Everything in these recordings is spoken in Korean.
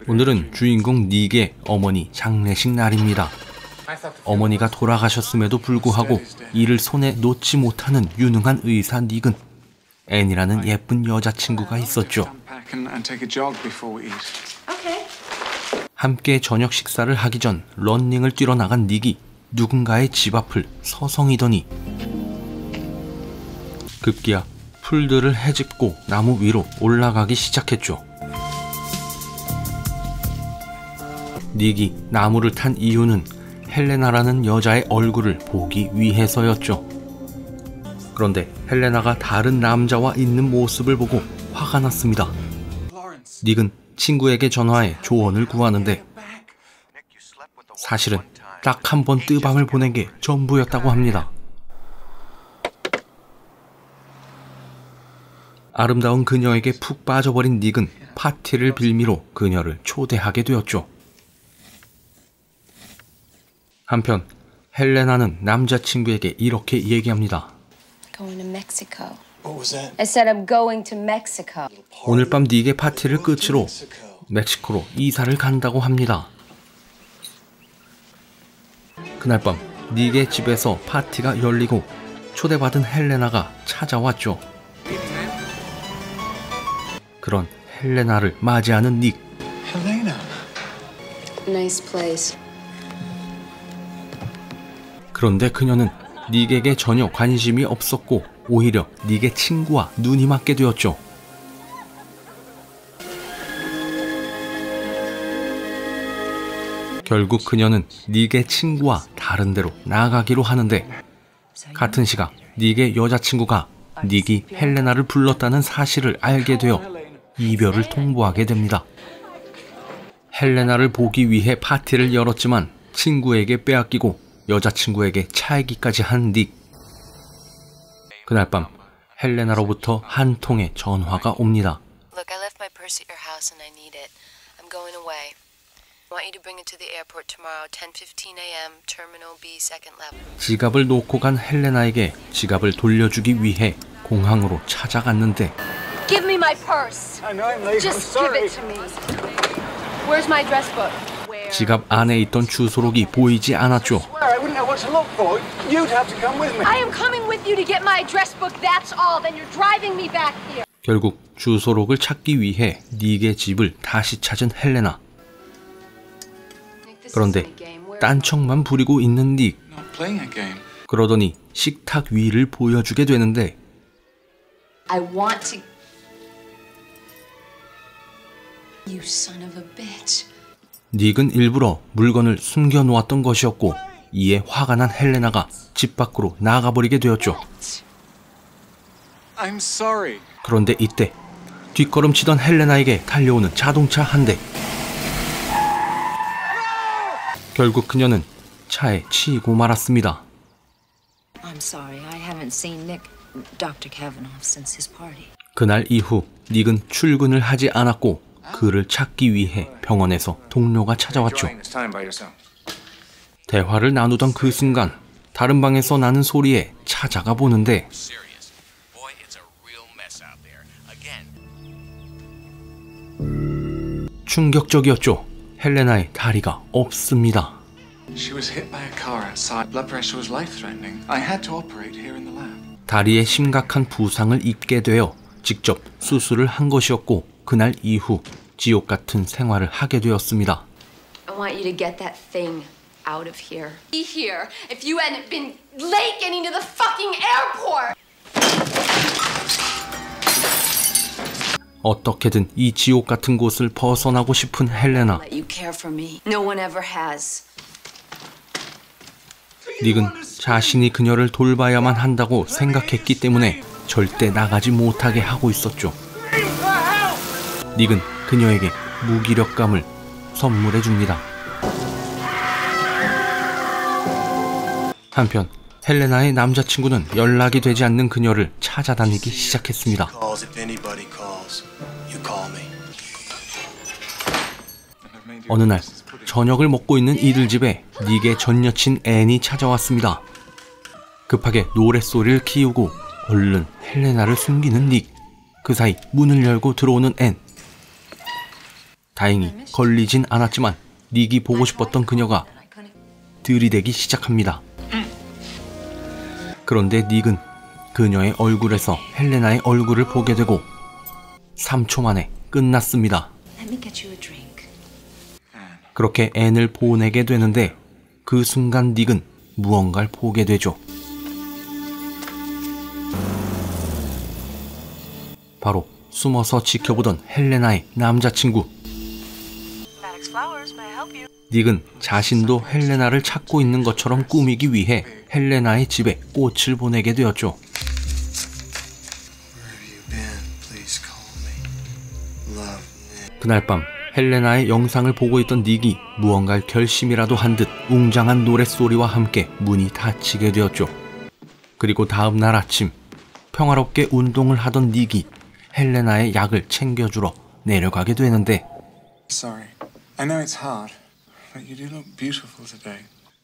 오늘은 주인공 닉의 어머니 장례식 날입니다. 어머니가 돌아가셨음에도 불구하고 이를 손에 놓지 못하는 유능한 의사 닉은 앤이라는 예쁜 여자친구가 있었죠. 함께 저녁 식사를 하기 전 러닝을 뛰러 나간 닉이 누군가의 집 앞을 서성이더니 급기야 풀들을 헤집고 나무 위로 올라가기 시작했죠. 닉이 나무를 탄 이유는 헬레나라는 여자의 얼굴을 보기 위해서였죠. 그런데 헬레나가 다른 남자와 있는 모습을 보고 화가 났습니다. 닉은 친구에게 전화해 조언을 구하는데 사실은 딱 한 번 뜨밤을 보낸 게 전부였다고 합니다. 아름다운 그녀에게 푹 빠져버린 닉은 파티를 빌미로 그녀를 초대하게 되었죠. 한편 헬레나는 남자친구에게 이렇게 얘기합니다. 오늘 밤 닉의 파티를 끝으로 멕시코로 이사를 간다고 합니다. 그날 밤 닉의 집에서 파티가 열리고 초대받은 헬레나가 찾아왔죠. 그런 헬레나를 맞이하는 닉. 그런데 그녀는 닉에게 전혀 관심이 없었고 오히려 닉의 친구와 눈이 맞게 되었죠. 결국 그녀는 닉의 친구와 다른 데로 나가기로 하는데 같은 시각 닉의 여자친구가 닉이 헬레나를 불렀다는 사실을 알게 되어 이별을 통보하게 됩니다. 헬레나를 보기 위해 파티를 열었지만 친구에게 빼앗기고 여자친구에게 차이기까지 한 닉. 그날 밤 헬레나로부터 한 통의 전화가 옵니다. 지갑을 놓고 간 헬레나에게 지갑을 돌려주기 위해 공항으로 찾아갔는데 Give me my purse. Just give it to me. Where's my dress book? 지갑 안에 있던 주소록이 보이지 않았죠. I am coming with you to get my dress book. That's all. Then you're driving me back here. 결국 주소록을 찾기 위해 닉의 집을 다시 찾은 헬레나. 그런데 딴청만 부리고 있는 닉. 그러더니 식탁 위를 보여주게 되는데 I want to. You son of a bitch. 닉은 일부러 물건을 숨겨놓았던 것이었고 이에 화가 난 헬레나가 집 밖으로 나가버리게 되었죠. I'm sorry. 그런데 이때 뒷걸음치던 헬레나에게 달려오는 자동차 한 대. 결국 그녀는 차에 치이고 말았습니다. I'm sorry. I haven't seen Nick, Dr. Kavanaugh since his party. 그날 이후 닉은 출근을 하지 않았고 그를 찾기 위해 병원에서 동료가 찾아왔죠. 대화를 나누던 그 순간 다른 방에서 나는 소리에 찾아가 보는데 충격적이었죠. 헬레나의 다리가 없습니다. 다리에 심각한 부상을 입게 되어 직접 수술을 한 것이었고 그날 이후 지옥 같은 생활을 하게 되었습니다. I want you to get that thing out of here. Be here if you hadn't been late getting to the fucking airport. 어떻게든 이 지옥 같은 곳을 벗어나고 싶은 헬레나. You care for me. No one ever has. 닉은 자신이 그녀를 돌봐야만 한다고 생각했기 때문에 절대 나가지 못하게 하고 있었죠. 닉은 그녀에게 무기력감을 선물해 줍니다. 한편 헬레나의 남자친구는 연락이 되지 않는 그녀를 찾아다니기 시작했습니다. 어느 날 저녁을 먹고 있는 이들 집에 닉의 전 여친 앤이 찾아왔습니다. 급하게 노랫소리를 키우고 얼른 헬레나를 숨기는 닉. 그 사이 문을 열고 들어오는 앤. 다행히 걸리진 않았지만 닉이 보고 싶었던 그녀가 들이대기 시작합니다. 그런데 닉은 그녀의 얼굴에서 헬레나의 얼굴을 보게 되고 3초 만에 끝났습니다. 그렇게 앤을 보내게 되는데 그 순간 닉은 무언가를 보게 되죠. 바로 숨어서 지켜보던 헬레나의 남자친구. 닉은 자신도 헬레나를 찾고 있는 것처럼 꾸미기 위해 헬레나의 집에 꽃을 보내게 되었죠. 그날 밤 헬레나의 영상을 보고 있던 닉이 무언가를 결심이라도 한 듯 웅장한 노랫소리와 함께 문이 닫히게 되었죠. 그리고 다음 날 아침 평화롭게 운동을 하던 닉이 헬레나의 약을 챙겨주러 내려가게 되는데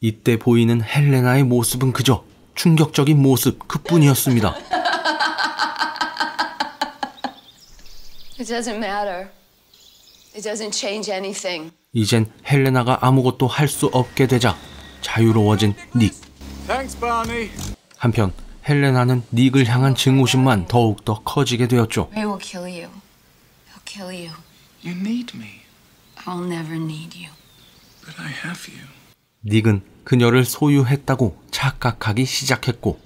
이때 보이는 헬레나의 모습은 그저 충격적인 모습 그뿐이었습니다. It doesn't matter. It doesn't change anything. 이젠 헬레나가 아무것도 할 수 없게 되자 자유로워진 닉. Thanks, Barney. 한편 헬레나는 닉을 향한 증오심만 더욱더 커지게 되었죠. Ray will kill you. He'll kill you. You need me, I'll never need you. but I have you. 닉은 그녀를 소유했다고 착각하기 시작했고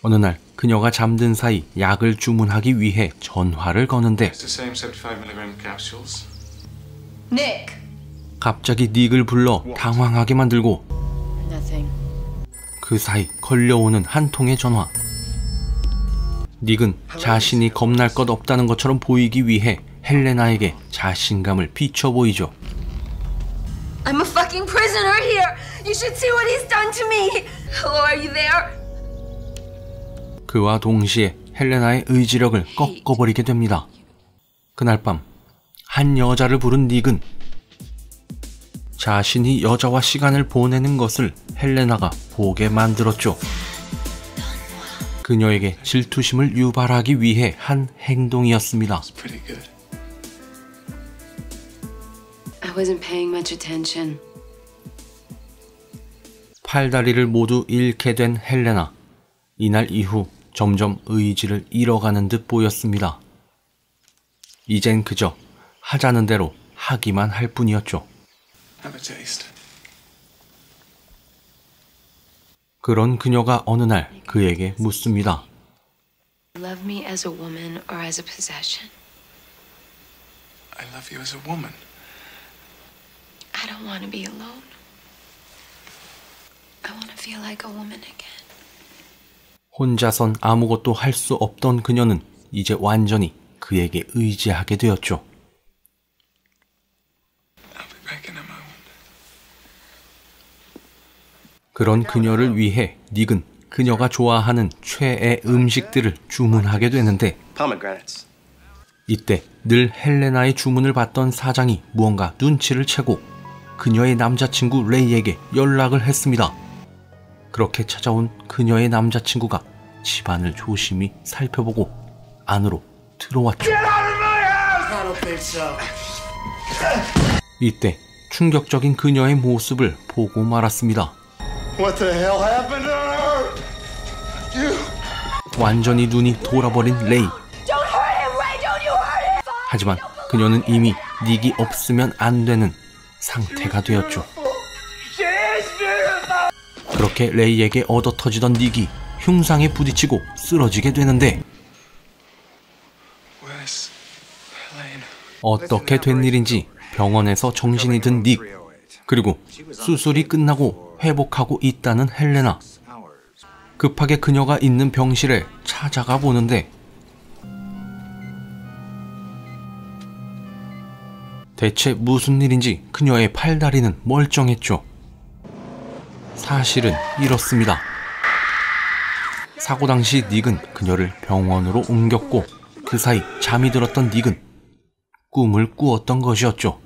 어느 날 그녀가 잠든 사이 약을 주문하기 위해 전화를 거는데 It's the same 75mg capsules. Nick! 갑자기 닉을 불러 당황하게 만들고 Nothing. 그 사이 걸려오는 한 통의 전화. 닉은 자신이 겁날 것 없다는 것처럼 보이기 위해 헬레나에게 자신감을 비춰 보이죠. I'm a fucking prisoner here! You should see what he's done to me! Hello, are you there? 그와 동시에 헬레나의 의지력을 꺾어버리게 됩니다. 그날 밤 한 여자를 부른 닉은 자신이 여자와 시간을 보내는 것을 헬레나가 보게 만들었죠. 그녀에게 질투심을 유발하기 위해 한 행동이었습니다. It's pretty good. I wasn't paying much attention. 팔다리를 모두 잃게 된 헬레나. 이날 이후 점점 의지를 잃어가는 듯 보였습니다. 이젠 그저 하자는 대로 하기만 할 뿐이었죠. Have a taste. 그런 그녀가 어느 날 그에게 묻습니다. Love me as a woman or as a possession? I love you as a woman. I don't want to be alone. I want to feel like a woman again. 혼자선 아무것도 할 수 없던 그녀는 이제 완전히 그에게 의지하게 되었죠. I'll be back in a moment. 그런 그녀를 위해 닉은 그녀가 좋아하는 최애 음식들을 주문하게 되는데 Pomegranates. 이때 늘 헬레나의 주문을 받던 사장이 무언가 눈치를 채고 그녀의 남자친구 레이에게 연락을 했습니다. 그렇게 찾아온 그녀의 남자친구가 집안을 조심히 살펴보고 안으로 들어왔죠. 이때 충격적인 그녀의 모습을 보고 말았습니다. What the hell happened to her? 완전히 눈이 돌아버린 레이. Don't hurt him, Ray! Don't you hurt him! 하지만 그녀는 이미 닉이 없으면 안 되는 상태가 되었죠. 그렇게 레이에게 얻어터지던 닉이 흉상에 부딪히고 쓰러지게 되는데 Where's Helene? 어떻게 된 일인지 병원에서 정신이 든 닉. 그리고 수술이 끝나고 회복하고 있다는 헬레나. 급하게 그녀가 있는 병실에 찾아가 보는데 대체 무슨 일인지 그녀의 팔다리는 멀쩡했죠. 사실은 이렇습니다. 사고 당시 닉은 그녀를 병원으로 옮겼고 그 사이 잠이 들었던 닉은 꿈을 꾸었던 것이었죠.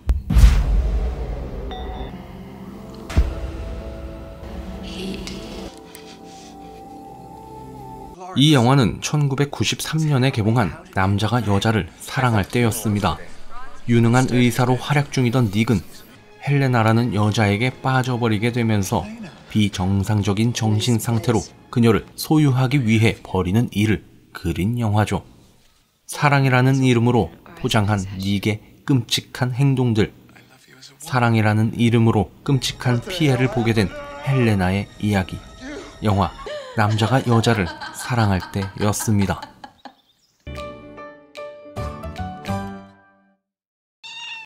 이 영화는 1993년에 개봉한 남자가 여자를 사랑할 때였습니다. 유능한 의사로 활약 중이던 닉은 헬레나라는 여자에게 빠져버리게 되면서 비정상적인 정신 상태로 그녀를 소유하기 위해 벌이는 일을 그린 영화죠. 사랑이라는 이름으로 포장한 닉의 끔찍한 행동들, 사랑이라는 이름으로 끔찍한 피해를 보게 된 헬레나의 이야기. 영화 남자가 여자를 사랑할 때였습니다.